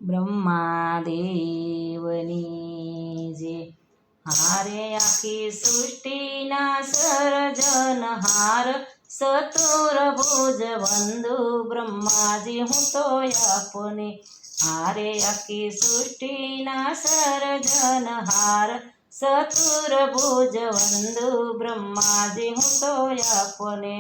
બ્રહ્માદેવની જે હારે આખી સૃષ્ટિના સર્જનહાર ચતુર્ભુજ વંદુ બ્રહ્માજી હું તો આપને હારે આખી સૃષ્ટિના સર્જનહાર ચતુર્ભુજ વંદુ બ્રહ્માજી હું તો આપને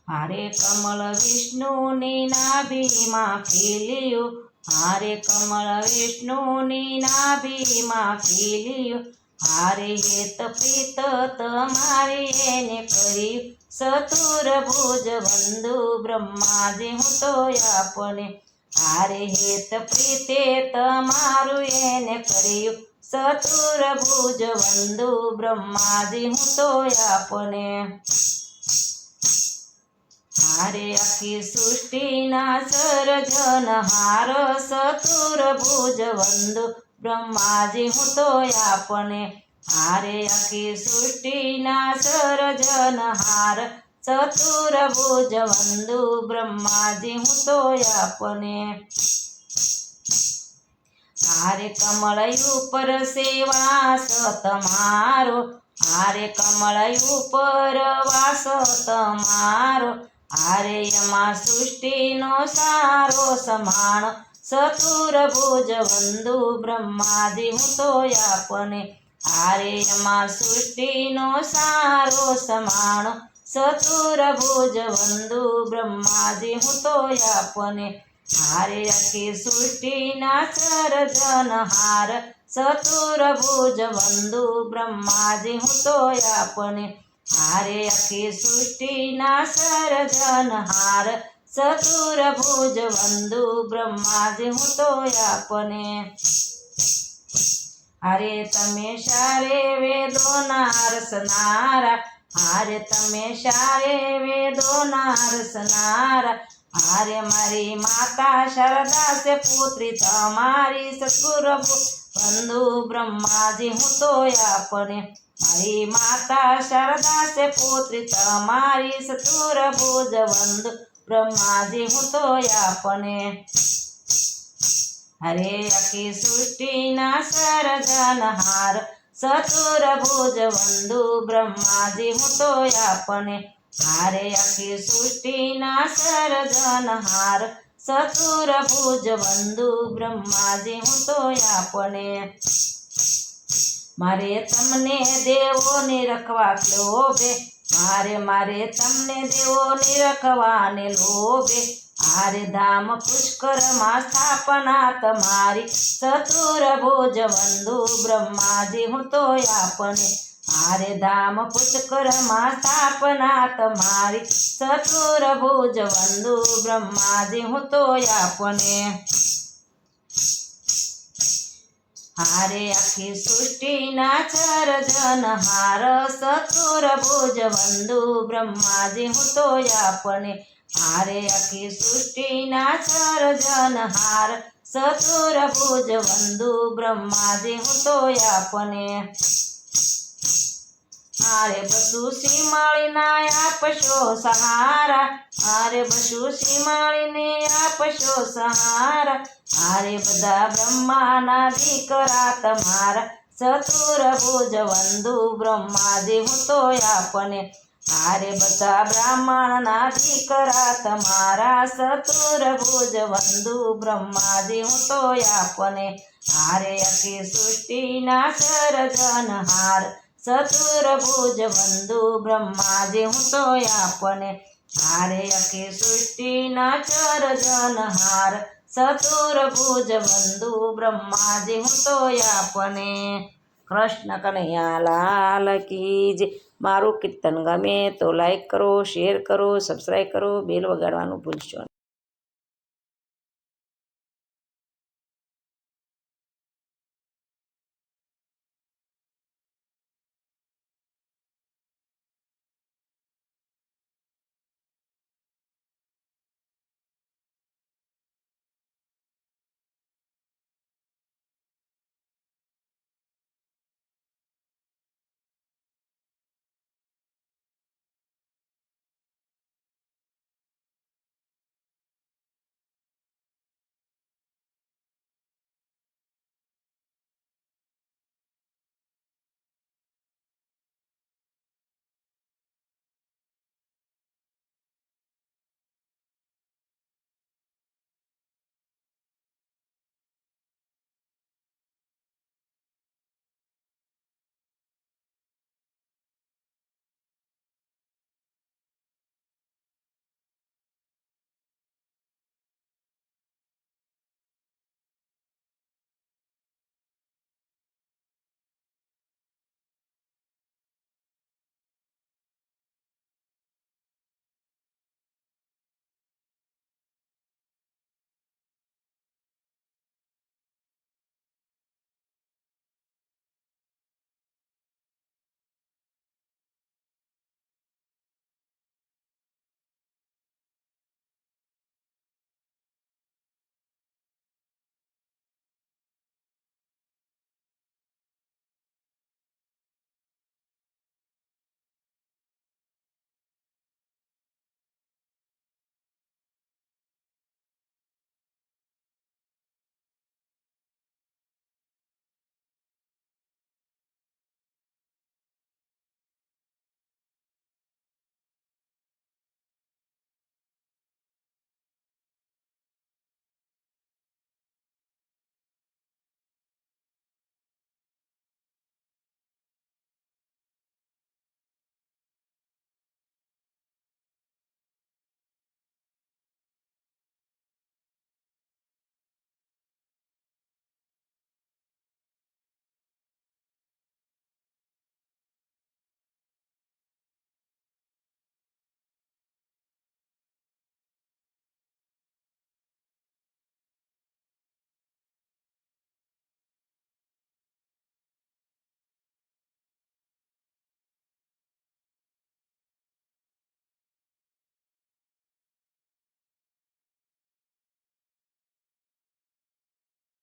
હારે કમળ વિષ્ણુની નાભીમાં ખીલ્યું હારે કમળ વિષ્ણુની નાભીમાં ખીલ્યું હારે હેત પ્રીત તમારી એને કર્યું ચતુર્ભુજ વંદુ બ્રહ્માજી હું તો આપને હારે હેત પ્રીતે તમારું એને કર્યું ચતુર્ભુજ વંદુ બ્રહ્માજી હું તો આપને હારે આખી સૃષ્ટિના સર્જનહાર ચતુર્ભુજ વંદુ બ્રહ્માજી હું તો આપને હારે આખી સૃષ્ટિના સર્જનહાર ચતુર્ભુજ વંદુ બ્રહ્માજી હું તો આપને હારે કમળ ઉપર સેવાસ તમારો હારે કમળ ઉપર વાસ તમારો હારે એમાં સૃષ્ટિનો સારો સમાણ ચતુર્ભુજ વંદુ બ્રહ્માજી હું તો આપને હારે એમાં સૃષ્ટિનો સારો સમાણ ચતુર્ભુજ વંદુ બ્રહ્માજી હું તો આપને હારે આખી સૃષ્ટિના સર્જનહાર ચતુર્ભુજ વંદુ બ્રહ્માજી હું તો આપને હારે આખી સૃષ્ટિના સર્જનહાર ચતુર્ભુજ વંદુ બ્રહ્માજી હું તો આપને હારે તમે સારે વેદોના રસનારા હારે તમે સારે વેદોના રસનારા હારે મારી માતા શારદા છે પુત્રી તમારી સતુર્ભુજ વંદુ બ્રહ્માજી હું તો આપને મારી માતા શારદા છે પુત્રી તમારી ચતુર્ભુજ વંદુ બ્રહ્માજી હું તો આપને હરે આખી સૃષ્ટિના સર્જનહાર ચતુર્ભુજ વંદુ બ્રહ્માજી હું તો આપને હારે આખી સૃષ્ટિના સર્જનહાર ચતુર્ભુજ વંદુ બ્રહ્માજી હું તો આપને મારે તમને દેવોને રખવા લોભે મારે તમને દેવોને રખવાને લોભે હારે ધામ પુષ્કરમાં સ્થાપના તમારી ચતુર્ભુજ વંદુ બ્રહ્માજી હું તો આપને હારે ધામ પુષ્કરમાં સ્થાપના તમારી ચતુર્ભુજ વંદુ બ્રહ્માજી હું તો આપને હારે આખી સૃષ્ટિના સર્જનહાર ચતુર્ભુજ વંદુ બ્રહ્માજી હું તો આપને હારે આખી સૃષ્ટિના સર્જનહાર ચતુર્ભુજ વંદુ બ્રહ્માજી હું તો આપને હારે બસુ સીમાળીના આપશો સહારા હારે બસુ સીમાળીને આપશો સહારા હારે બધા બ્રહ્માના દીકરા તમારા ચતુર્ભુજ વંદુ બ્રહ્માજી હું તો આપને હારે બધા બ્રાહ્મણના દીકરા તમારા ચતુર્ભુજ વંદુ બ્રહ્માજી હું તો આપને હારે આખી સૃષ્ટિના સર્જનહાર ચતુર્ભુજ વંદુ બ્રહ્માજી હું તો આપને હારે આખી સૃષ્ટિના સર્જનહાર ચતુર્ભુજ વંદુ બ્રહ્માજી હું તો આપને કૃષ્ણ કનૈયા લાલ કી જય મારું કીર્તન ગમે તો લાઈક કરો શેર કરો સબસ્ક્રાઈબ કરો બેલ વગાડવાનું ભૂલશો નહીં.